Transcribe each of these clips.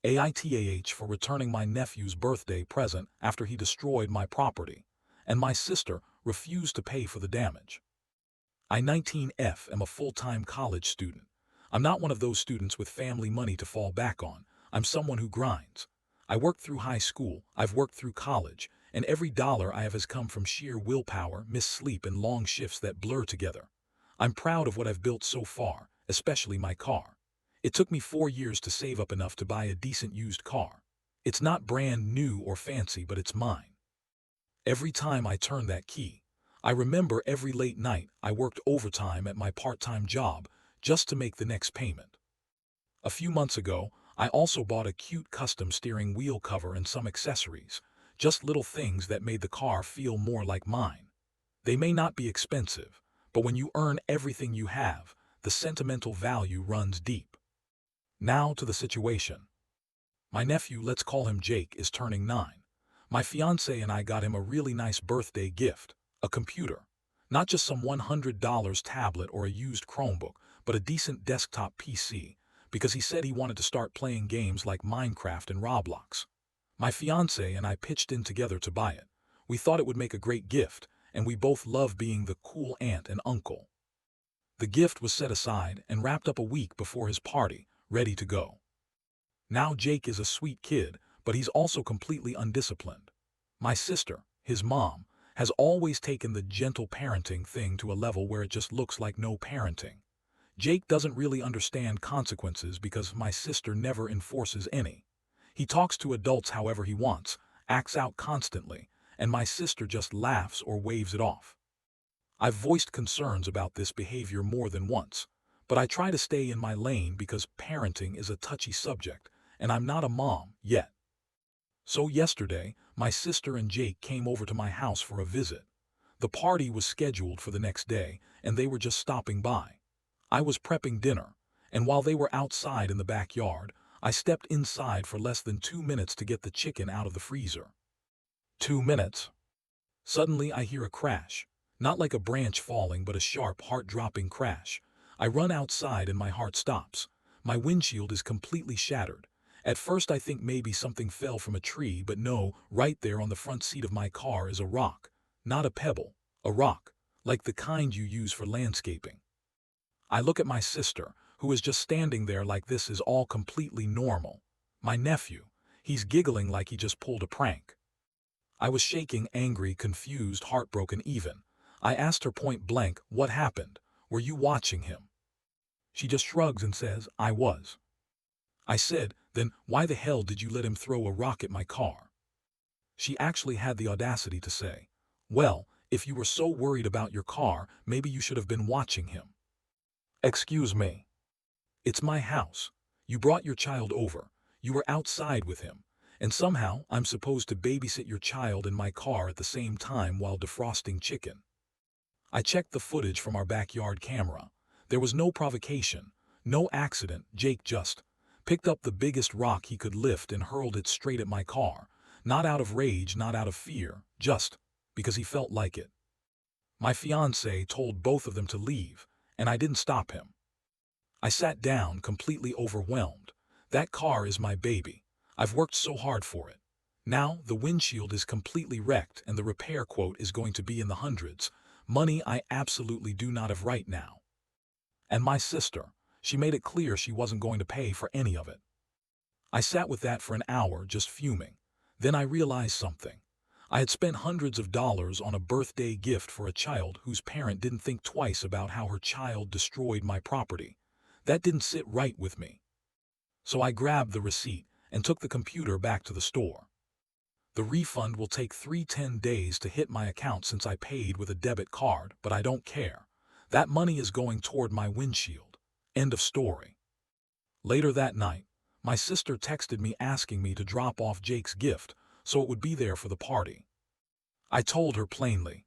AITAH for returning my nephew's birthday present after he destroyed my property, and my sister refused to pay for the damage. I 19F am a full-time college student. I'm not one of those students with family money to fall back on. I'm someone who grinds. I worked through high school, I've worked through college, and every dollar I have has come from sheer willpower, missed sleep, and long shifts that blur together. I'm proud of what I've built so far, especially my car. It took me 4 years to save up enough to buy a decent used car. It's not brand new or fancy, but it's mine. Every time I turn that key, I remember every late night I worked overtime at my part-time job just to make the next payment. A few months ago, I also bought a cute custom steering wheel cover and some accessories, just little things that made the car feel more like mine. They may not be expensive, but when you earn everything you have, the sentimental value runs deep. Now to the situation. My nephew, let's call him Jake, is turning 9. My fiancé and I got him a really nice birthday gift, a computer. Not just some $100 tablet or a used Chromebook, but a decent desktop PC, because he said he wanted to start playing games like Minecraft and Roblox. My fiancé and I pitched in together to buy it. We thought it would make a great gift, and we both love being the cool aunt and uncle. The gift was set aside and wrapped up a week before his party, ready to go. Now Jake is a sweet kid, but he's also completely undisciplined. My sister, his mom, has always taken the gentle parenting thing to a level where it just looks like no parenting. Jake doesn't really understand consequences because my sister never enforces any. He talks to adults however he wants, acts out constantly, and my sister just laughs or waves it off. I've voiced concerns about this behavior more than once, but I try to stay in my lane because parenting is a touchy subject, and I'm not a mom yet. So yesterday, my sister and Jake came over to my house for a visit. The party was scheduled for the next day, and they were just stopping by. I was prepping dinner, and while they were outside in the backyard, I stepped inside for less than 2 minutes to get the chicken out of the freezer. 2 minutes. Suddenly I hear a crash. Not like a branch falling, but a sharp, heart-dropping crash. I run outside and my heart stops. My windshield is completely shattered. At first I think maybe something fell from a tree, but no, right there on the front seat of my car is a rock. Not a pebble, a rock, like the kind you use for landscaping. I look at my sister, who is just standing there like this is all completely normal. My nephew, he's giggling like he just pulled a prank. I was shaking, angry, confused, heartbroken even. I asked her point blank, "What happened? Were you watching him?" She just shrugs and says, "I was." I said, "Then why the hell did you let him throw a rock at my car?" She actually had the audacity to say, "Well, if you were so worried about your car, maybe you should have been watching him." Excuse me. It's my house. You brought your child over. You were outside with him. And somehow I'm supposed to babysit your child in my car at the same time while defrosting chicken. I checked the footage from our backyard camera. There was no provocation, no accident. Jake just picked up the biggest rock he could lift and hurled it straight at my car. Not out of rage, not out of fear, just because he felt like it. My fiancé told both of them to leave, and I didn't stop him. I sat down, completely overwhelmed. That car is my baby. I've worked so hard for it. Now the windshield is completely wrecked and the repair quote is going to be in the hundreds. Money I absolutely do not have right now. And my sister, she made it clear she wasn't going to pay for any of it. I sat with that for an hour just fuming. Then I realized something. I had spent hundreds of dollars on a birthday gift for a child whose parent didn't think twice about how her child destroyed my property. That didn't sit right with me. So I grabbed the receipt and took the computer back to the store. The refund will take 10 days to hit my account since I paid with a debit card, but I don't care. That money is going toward my windshield. End of story. Later that night, my sister texted me asking me to drop off Jake's gift so it would be there for the party. I told her plainly,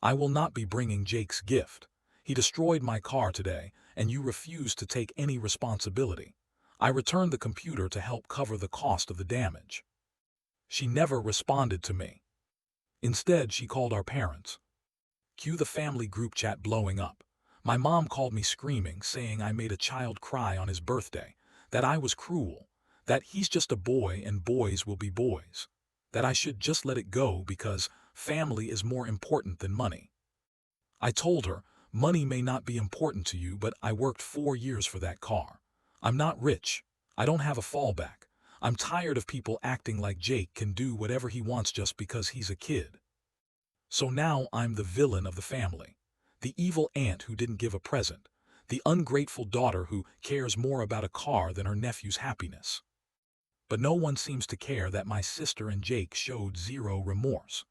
"I will not be bringing Jake's gift. He destroyed my car today, and you refuse to take any responsibility." I returned the computer to help cover the cost of the damage. She never responded to me. Instead, she called our parents. Cue the family group chat blowing up. My mom called me screaming, saying I made a child cry on his birthday, that I was cruel, that he's just a boy and boys will be boys, that I should just let it go because family is more important than money. I told her, money may not be important to you, but I worked 4 years for that car. I'm not rich. I don't have a fallback. I'm tired of people acting like Jake can do whatever he wants just because he's a kid. So now I'm the villain of the family. The evil aunt who didn't give a present. The ungrateful daughter who cares more about a car than her nephew's happiness. But no one seems to care that my sister and Jake showed zero remorse.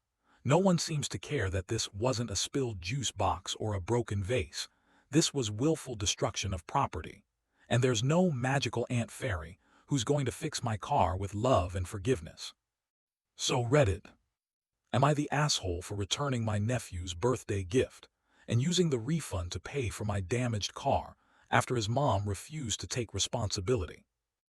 No one seems to care that this wasn't a spilled juice box or a broken vase. This was willful destruction of property. And there's no magical Aunt Fairy who's going to fix my car with love and forgiveness. So Reddit, am I the asshole for returning my nephew's birthday gift and using the refund to pay for my damaged car after his mom refused to take responsibility?